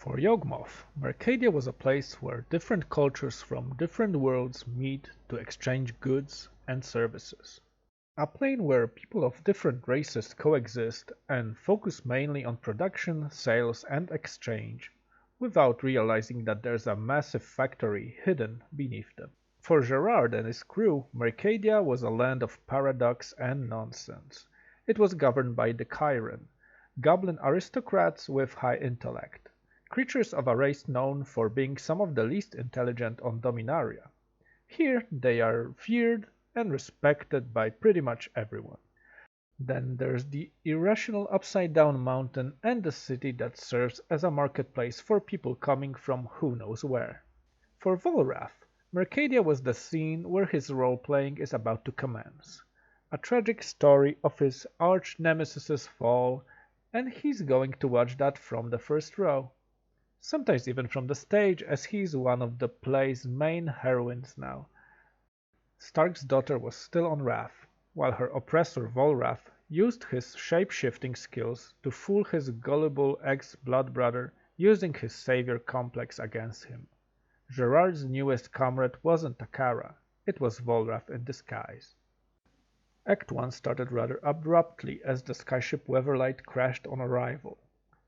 For Yawgmoth, Mercadia was a place where different cultures from different worlds meet to exchange goods and services. A plane where people of different races coexist and focus mainly on production, sales, and exchange, without realizing that there's a massive factory hidden beneath them. For Gerrard and his crew, Mercadia was a land of paradox and nonsense. It was governed by the Caterans, goblin aristocrats with high intellect, creatures of a race known for being some of the least intelligent on Dominaria. Here they are feared and respected by pretty much everyone. Then there's the irrational upside-down mountain and the city that serves as a marketplace for people coming from who knows where. For Volrath, Mercadia was the scene where his role-playing is about to commence. A tragic story of his arch-nemesis's fall, and he's going to watch that from the first row. Sometimes even from the stage, as he's one of the play's main heroines now. Stark's daughter was still on Wrath, while her oppressor Volrath used his shape-shifting skills to fool his gullible ex-blood brother, using his savior complex against him. Gerrard's newest comrade wasn't Takara, it was Volrath in disguise. Act 1 started rather abruptly as the skyship Weatherlight crashed on arrival.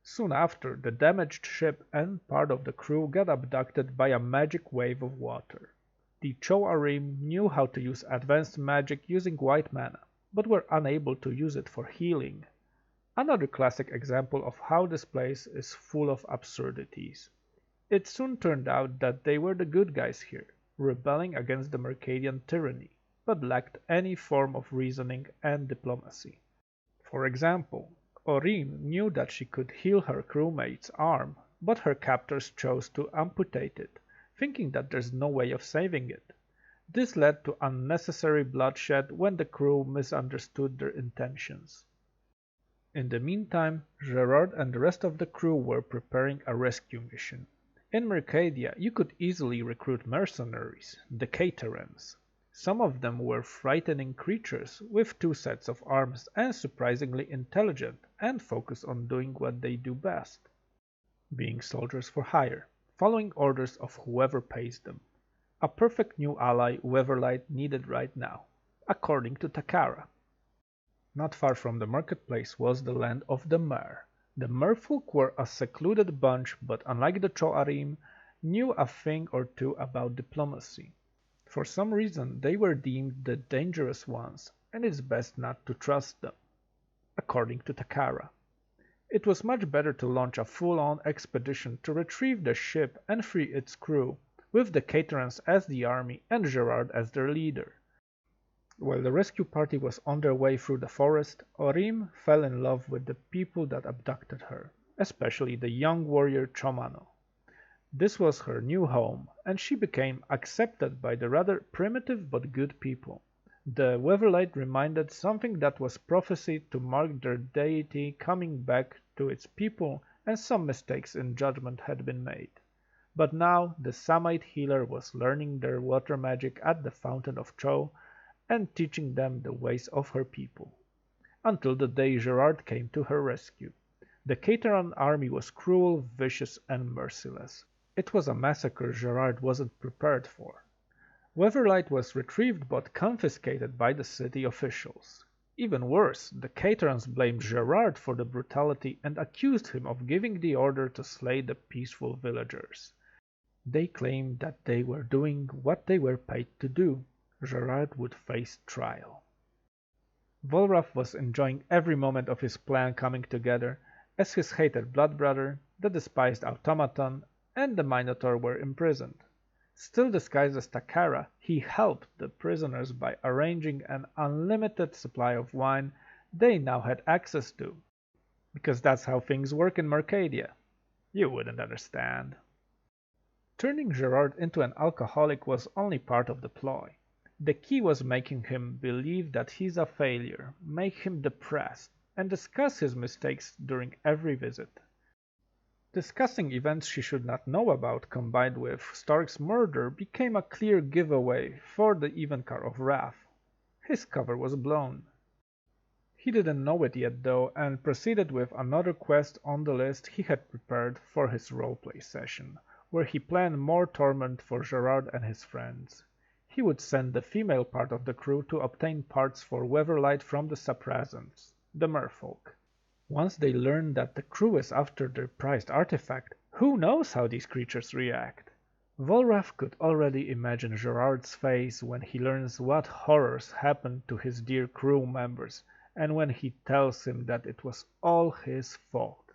Soon after, the damaged ship and part of the crew got abducted by a magic wave of water. The Cho-Orim knew how to use advanced magic using white mana, but were unable to use it for healing. Another classic example of how this place is full of absurdities. It soon turned out that they were the good guys here, rebelling against the Mercadian tyranny, but lacked any form of reasoning and diplomacy. For example, Orim knew that she could heal her crewmate's arm, but her captors chose to amputate it, thinking that there's no way of saving it. This led to unnecessary bloodshed when the crew misunderstood their intentions. In the meantime, Gerrard and the rest of the crew were preparing a rescue mission. In Mercadia, you could easily recruit mercenaries, the Caterans. Some of them were frightening creatures with 2 sets of arms and surprisingly intelligent and focused on doing what they do best, being soldiers for hire, following orders of whoever pays them. A perfect new ally Weatherlight needed right now, according to Takara. Not far from the marketplace was the land of the Mer. The merfolk were a secluded bunch, but unlike the Cho-Arim, knew a thing or two about diplomacy. For some reason they were deemed the dangerous ones, and it's best not to trust them, according to Takara. It was much better to launch a full-on expedition to retrieve the ship and free its crew, with the Caterans as the army and Gerrard as their leader. While the rescue party was on their way through the forest, Orim fell in love with the people that abducted her, especially the young warrior Cho-Manno. This was her new home, and she became accepted by the rather primitive but good people. The Weatherlight reminded something that was prophesied to mark their deity coming back to its people, and some mistakes in judgement had been made. But now the Samite Healer was learning their water magic at the Fountain of Cho, and teaching them the ways of her people. Until the day Gerrard came to her rescue. The Cateran army was cruel, vicious, and merciless. It was a massacre Gerrard wasn't prepared for. Weatherlight was retrieved but confiscated by the city officials. Even worse, the Caterans blamed Gerrard for the brutality and accused him of giving the order to slay the peaceful villagers. They claimed that they were doing what they were paid to do. Gerrard would face trial. Volrath was enjoying every moment of his plan coming together, as his hated blood brother, the despised automaton, and the Minotaur were imprisoned. Still disguised as Takara, he helped the prisoners by arranging an unlimited supply of wine they now had access to. Because that's how things work in Mercadia. You wouldn't understand. Turning Gerrard into an alcoholic was only part of the ploy. The key was making him believe that he's a failure, make him depressed, and discuss his mistakes during every visit. Discussing events she should not know about combined with Stark's murder became a clear giveaway for the Evencar of Wrath. His cover was blown. He didn't know it yet though, and proceeded with another quest on the list he had prepared for his roleplay session, where he planned more torment for Gerrard and his friends. He would send the female part of the crew to obtain parts for Weatherlight from the Saprazans, the merfolk. Once they learn that the crew is after their prized artifact, who knows how these creatures react? Volrath could already imagine Gerrard's face when he learns what horrors happened to his dear crew members, and when he tells him that it was all his fault.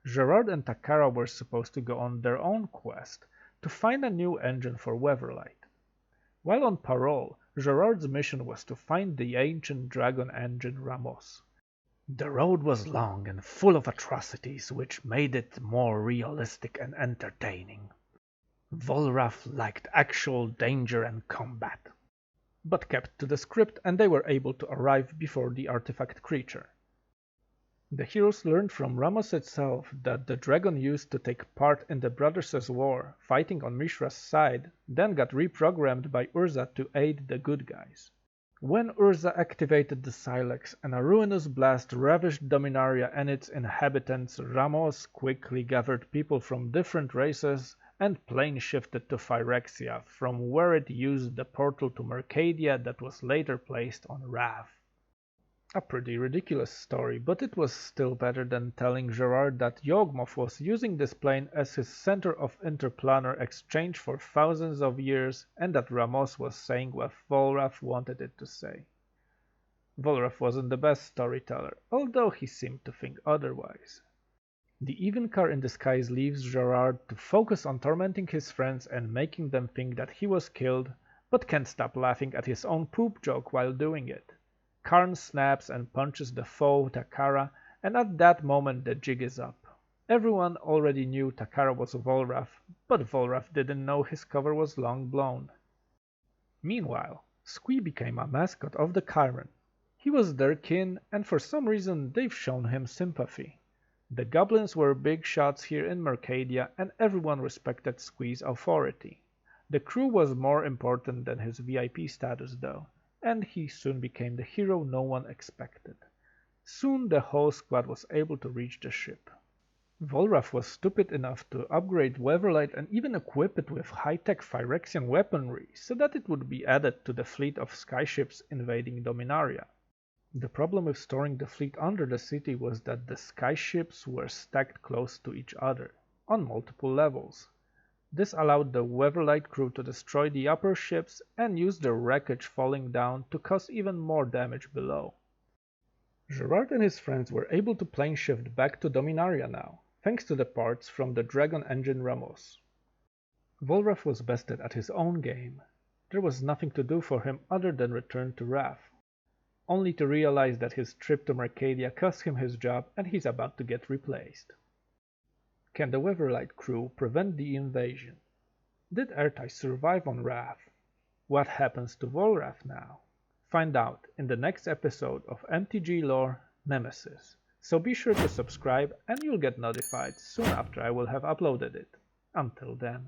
Gerrard and Takara were supposed to go on their own quest to find a new engine for Weatherlight. While on parole, Gerrard's mission was to find the ancient dragon engine Ramos. The road was long and full of atrocities, which made it more realistic and entertaining. Volrath liked actual danger and combat, but kept to the script, and they were able to arrive before the artifact creature. The heroes learned from Ramos itself that the dragon used to take part in the Brothers' War, fighting on Mishra's side, then got reprogrammed by Urza to aid the good guys. When Urza activated the Silex and a ruinous blast ravaged Dominaria and its inhabitants, Ramos quickly gathered people from different races and plane shifted to Phyrexia, from where it used the portal to Mercadia that was later placed on Rav. A pretty ridiculous story, but it was still better than telling Gerrard that Yawgmoth was using this plane as his center of interplanar exchange for thousands of years, and that Ramos was saying what Volrath wanted it to say. Volrath wasn't the best storyteller, although he seemed to think otherwise. The Evencar in disguise leaves Gerrard to focus on tormenting his friends and making them think that he was killed, but can't stop laughing at his own poop joke while doing it. Karn snaps and punches the foe Takara, and at that moment the jig is up. Everyone already knew Takara was Volrath, but Volrath didn't know his cover was long blown. Meanwhile, Squee became a mascot of the Chiron. He was their kin, and for some reason they've shown him sympathy. The goblins were big shots here in Mercadia, and everyone respected Squee's authority. The crew was more important than his VIP status though, and he soon became the hero no one expected. Soon the whole squad was able to reach the ship. Volrath was stupid enough to upgrade Weatherlight and even equip it with high-tech Phyrexian weaponry so that it would be added to the fleet of skyships invading Dominaria. The problem with storing the fleet under the city was that the skyships were stacked close to each other, on multiple levels. This allowed the Weatherlight crew to destroy the upper ships and use the wreckage falling down to cause even more damage below. Gerrard and his friends were able to plane shift back to Dominaria now, thanks to the parts from the dragon engine Ramos. Volrath was bested at his own game. There was nothing to do for him other than return to Wrath, only to realize that his trip to Mercadia cost him his job and he's about to get replaced. Can the Weatherlight crew prevent the invasion? Did Ertai survive on Wrath? What happens to Volrath now? Find out in the next episode of MTG Lore Nemesis. So be sure to subscribe and you'll get notified soon after I will have uploaded it. Until then.